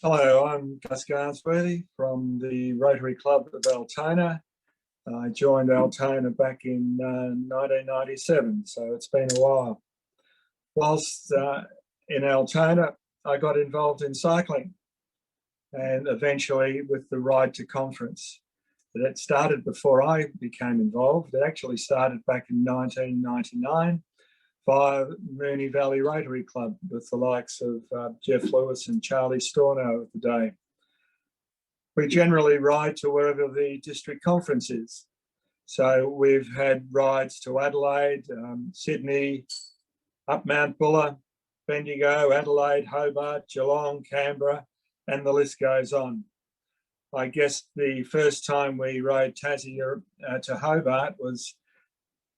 Hello, I'm Gus Gunsworthy from the Rotary Club of Altona. I joined Altona back in 1997, so it's been a while. Whilst in Altona, I got involved in cycling and eventually with the Ride to Conference. That started before I became involved. It actually started back in 1999 via Moonee Valley Rotary Club with the likes of Jeff Lewis and Charlie Storno of the day. We generally ride to wherever the district conference is. So we've had rides to Adelaide, Sydney, up Mount Buller, Bendigo, Adelaide, Hobart, Geelong, Canberra, and the list goes on. I guess the first time we rode Tassie to Hobart was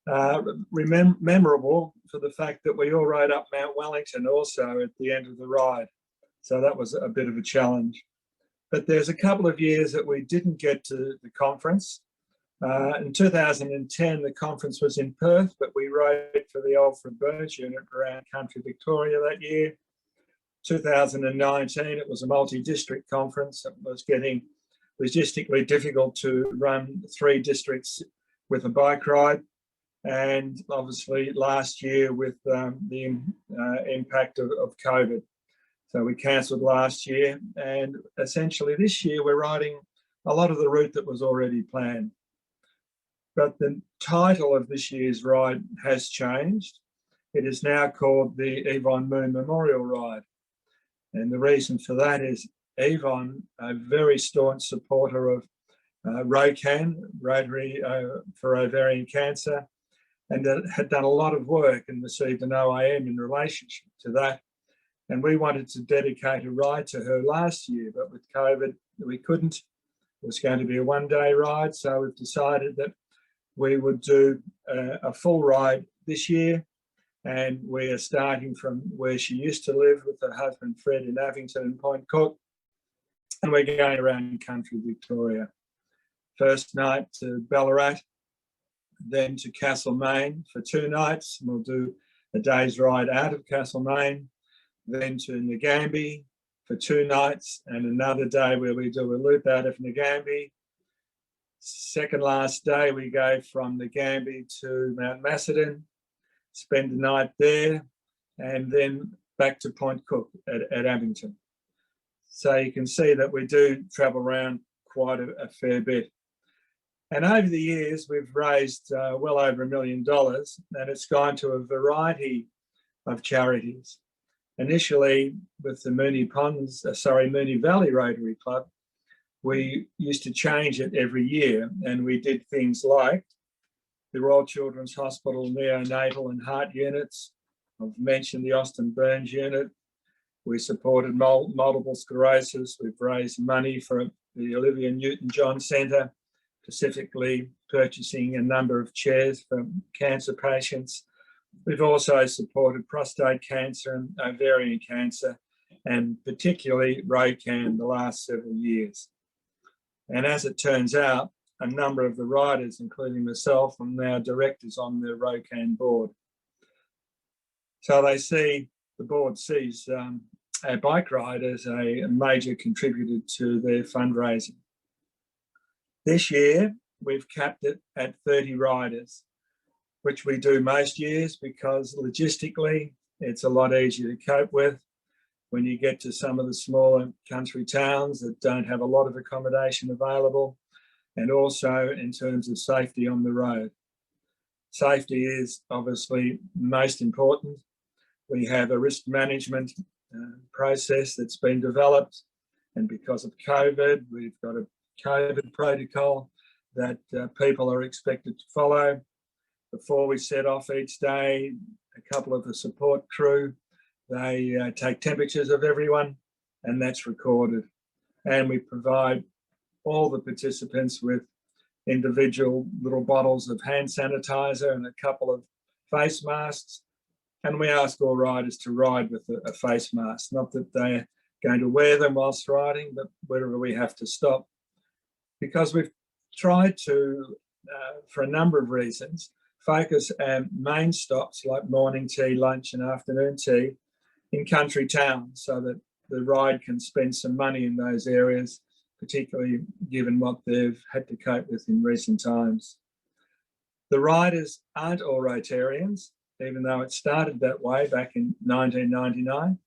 memorable for the fact that we all rode up Mount Wellington also at the end of the ride. So that was a bit of a challenge. But there's a couple of years that we didn't get to the conference. In 2010, the conference was in Perth, but we rode for the Alfred Burns unit around country Victoria that year. 2019, it was a multi-district conference. It was getting logistically difficult to run 3 districts with a bike ride. And obviously last year with the impact of COVID. So we cancelled last year, and essentially this year we're riding a lot of the route that was already planned. But the title of this year's ride has changed. It is now called the Yvonne Moon Memorial Ride. And the reason for that is Yvonne, a very staunch supporter of ROCAN, Rotary for Ovarian Cancer, and had done a lot of work and received an OIM in relationship to that. And we wanted to dedicate a ride to her last year, but with COVID, we couldn't. It was going to be a one-day ride, so we've decided that we would do a full ride this year, and we are starting from where she used to live with her husband Fred in Avington and Point Cook, and we're going around country Victoria. First night to Ballarat, then to Castlemaine for 2 nights. We'll do a day's ride out of Castlemaine, then to Ngambie for 2 nights, and another day where we do a loop out of Ngambie. Second last day, we go from Ngambie to Mount Macedon, spend the night there, and then back to Point Cook at Abington. So you can see that we do travel around quite a fair bit. And over the years, we've raised well over $1 million, and it's gone to a variety of charities. Initially, with the Moonee Valley Rotary Club, we used to change it every year, and we did things like the Royal Children's Hospital neonatal and heart units. I've mentioned the Austin Burns unit. We supported multiple sclerosis. We've raised money for the Olivia Newton-John Centre, specifically purchasing a number of chairs for cancer patients. We've also supported prostate cancer and ovarian cancer, and particularly ROCAN the last several years. And as it turns out, a number of the riders, including myself, are now directors on the ROCAN board. So the board sees our bike ride as a major contributor to their fundraising. This year, we've capped it at 30 riders, which we do most years because logistically, it's a lot easier to cope with when you get to some of the smaller country towns that don't have a lot of accommodation available, and also in terms of safety on the road. Safety is obviously most important. We have a risk management process that's been developed, and because of COVID, we've got a COVID protocol that people are expected to follow. Before we set off each day, a couple of the support crew, they take temperatures of everyone, and that's recorded. And we provide all the participants with individual little bottles of hand sanitizer and a couple of face masks. And we ask all riders to ride with a face mask, not that they're going to wear them whilst riding, but wherever we have to stop. Because we've tried to, for a number of reasons, focus our main stops like morning tea, lunch and afternoon tea in country towns, so that the ride can spend some money in those areas, particularly given what they've had to cope with in recent times. The riders aren't all Rotarians, even though it started that way back in 1999.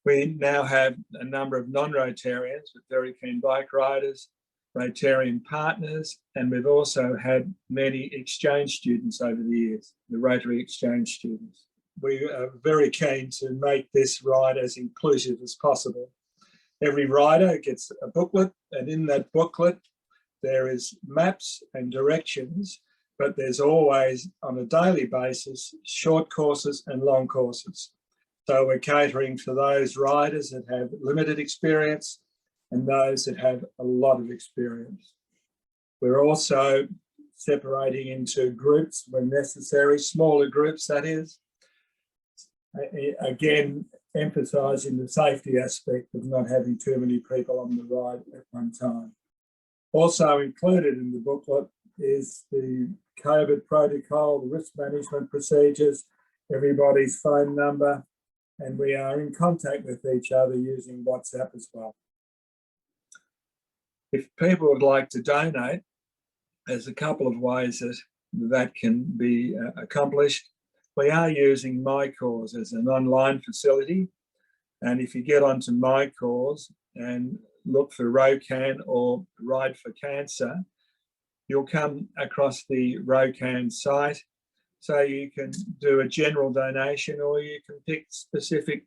We now have a number of non-Rotarians with very keen bike riders, Rotarian partners, and we've also had many exchange students over the years, the Rotary exchange students. We are very keen to make this ride as inclusive as possible. Every rider gets a booklet, and in that booklet there is maps and directions, but there's always, on a daily basis, short courses and long courses. So we're catering for those riders that have limited experience and those that have a lot of experience. We're also separating into groups when necessary, smaller groups that is. Again, emphasising the safety aspect of not having too many people on the ride at one time. Also included in the booklet is the COVID protocol, the risk management procedures, everybody's phone number, and we are in contact with each other using WhatsApp as well. If people would like to donate, there's a couple of ways that can be accomplished. We are using MyCause as an online facility, and if you get onto MyCause and look for ROCAN or Ride for Cancer, you'll come across the ROCAN site. So you can do a general donation, or you can pick specific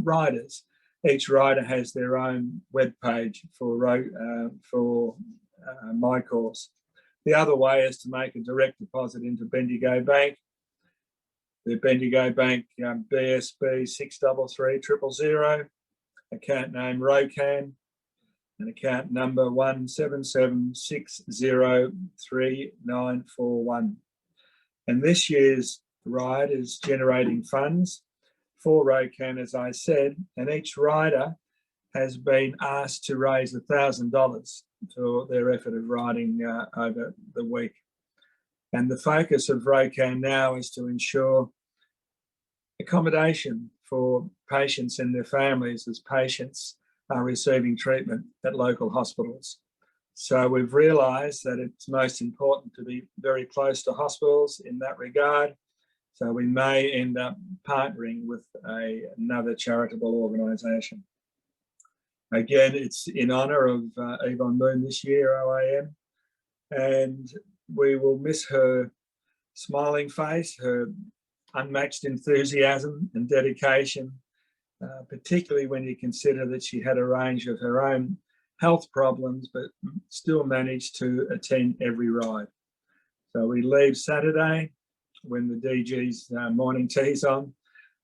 riders. Each rider has their own web page for MyCause. The other way is to make a direct deposit into Bendigo Bank. The Bendigo Bank BSB 633 000, account name ROCAN, and account number 177603941. And this year's ride is generating funds for ROCAN, as I said, and each rider has been asked to raise $1,000 for their effort of riding over the week. And the focus of ROCAN now is to ensure accommodation for patients and their families as patients are receiving treatment at local hospitals. So we've realised that it's most important to be very close to hospitals in that regard. So we may end up partnering with another charitable organisation. Again, it's in honour of Yvonne Moon this year, OAM, and we will miss her smiling face, her unmatched enthusiasm and dedication, particularly when you consider that she had a range of her own health problems, but still managed to attend every ride. So we leave Saturday when the DG's morning tea's on.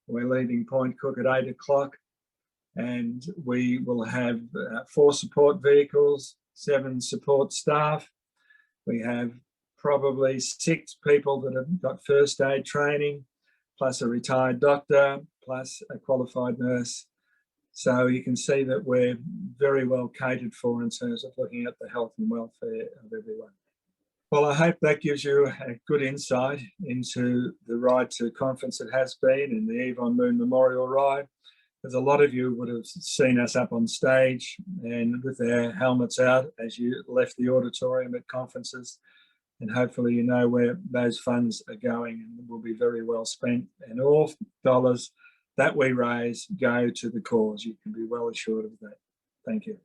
We're leaving Point Cook at 8 o'clock, and we will have 4 support vehicles, 7 support staff. We have probably 6 people that have got first aid training, plus a retired doctor, plus a qualified nurse. So you can see that we're very well catered for in terms of looking at the health and welfare of everyone. Well, I hope that gives you a good insight into the Ride to Conference it has been in the Yvonne Moon Memorial Ride. Because a lot of you would have seen us up on stage and with our helmets out as you left the auditorium at conferences. And hopefully you know where those funds are going, and will be very well spent. And all dollars that we raise go to the cause. You can be well assured of that. Thank you.